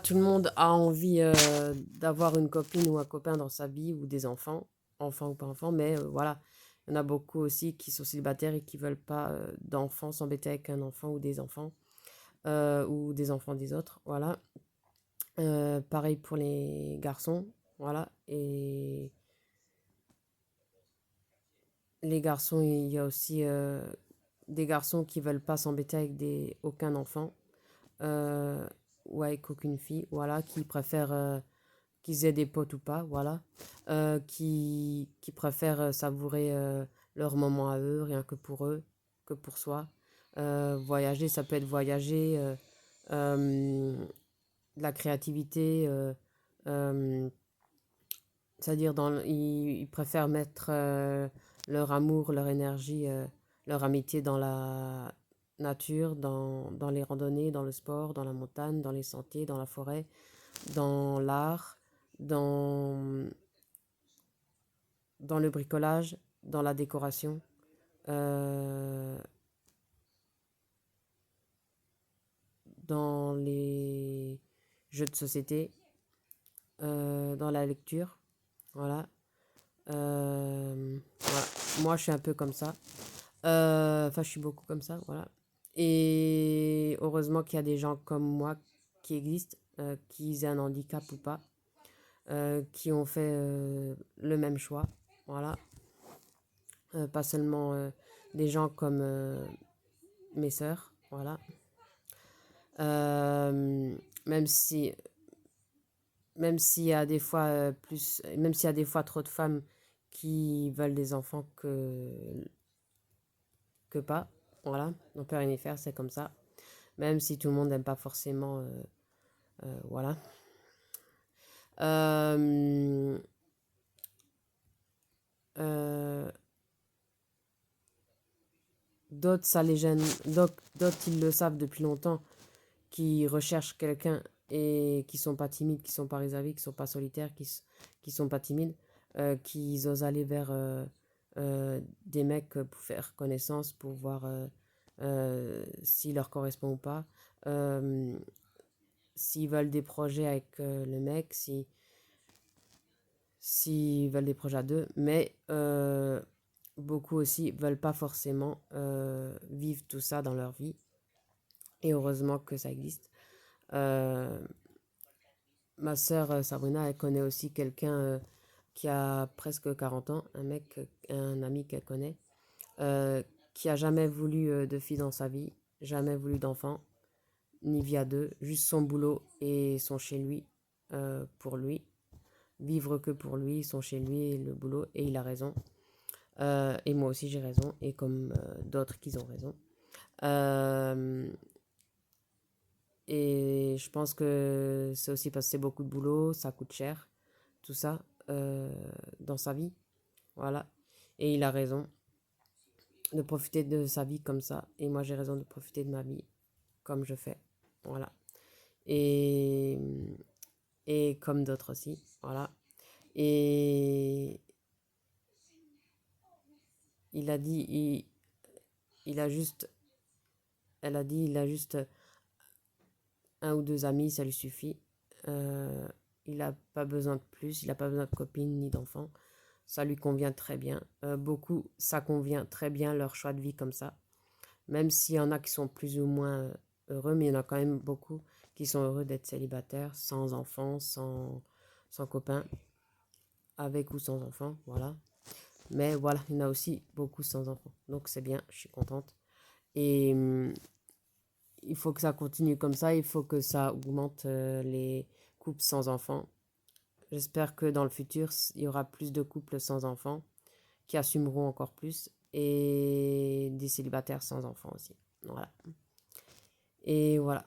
Tout le monde a envie d'avoir une copine ou un copain dans sa vie ou des enfants, enfants ou pas enfants, mais voilà, il y en a beaucoup aussi qui sont célibataires et qui veulent pas d'enfants, s'embêter avec un enfant ou des enfants des autres, voilà. Pareil pour les garçons, voilà. Et les garçons, il y a aussi des garçons qui veulent pas s'embêter avec aucun enfant euh, ou avec aucune fille, voilà, qui préfèrent qu'ils aient des potes ou pas, voilà, qui préfèrent savourer leur moment à eux, que pour soi. Voyager, ça peut être voyager, de la créativité, euh, c'est-à-dire ils préfèrent mettre leur amour, leur énergie, leur amitié dans la nature, dans les randonnées, dans le sport, dans la montagne, dans les sentiers, dans la forêt, dans l'art, dans dans le bricolage, dans la décoration, euh, dans les jeux de société, dans la lecture. Voilà. Voilà. Moi, je suis un peu comme ça. Enfin, je suis beaucoup comme ça. Voilà. Et heureusement qu'il y a des gens comme moi qui existent, qui aient un handicap ou pas, qui ont fait le même choix. Voilà. Pas seulement des gens comme mes sœurs. Voilà. Euh, même si, même s'il y a des fois même s'il y a des fois trop de femmes qui veulent des enfants que pas, voilà, on peut rien y faire, c'est comme ça. Même si tout le monde n'aime pas forcément, voilà. Euh, euh, D'autres, ça les gêne, d'autres, ils le savent depuis longtemps, qui recherchent quelqu'un et qui sont pas timides, qui sont pas réservés, qui sont pas solitaires, qui sont pas timides, qui osent aller vers des mecs pour faire connaissance, pour voir s'il leur correspond ou pas, euh, s'ils veulent des projets avec le mec, s'ils veulent des projets à deux, mais beaucoup aussi veulent pas forcément vivre tout ça dans leur vie. Et heureusement que ça existe. Euh, Ma sœur Sabrina, elle connaît aussi quelqu'un qui a presque 40 ans, un mec, un ami qu'elle connaît, euh, qui a jamais voulu de fille dans sa vie, jamais voulu d'enfant, ni vie à deux, juste son boulot et son chez lui pour lui. Vivre que pour lui, son chez lui et le boulot, et il a raison. Et moi aussi j'ai raison, et comme d'autres qui ont raison. Euh, et je pense que c'est aussi parce que c'est beaucoup de boulot, ça coûte cher, tout ça, dans sa vie. Voilà. Et il a raison de profiter de sa vie comme ça. Et moi, j'ai raison de profiter de ma vie comme je fais. Voilà. Et, et comme d'autres aussi. Voilà. Et il a dit, il a juste, elle a dit, il a juste un ou deux amis, ça lui suffit. Euh, il n'a pas besoin de plus, il n'a pas besoin de copine ni d'enfants. Ça lui convient très bien. Beaucoup, ça convient très bien leur choix de vie comme ça. Même s'il y en a qui sont plus ou moins heureux, mais il y en a quand même beaucoup qui sont heureux d'être célibataires, sans enfants, sans copains, avec ou sans enfants, voilà. Mais voilà, il y en a aussi beaucoup sans enfants. Donc c'est bien, je suis contente. Et il faut que ça continue comme ça, il faut que ça augmente les couples sans enfants. J'espère que dans le futur, il y aura plus de couples sans enfants qui assumeront encore plus et des célibataires sans enfants aussi. Voilà. Et voilà.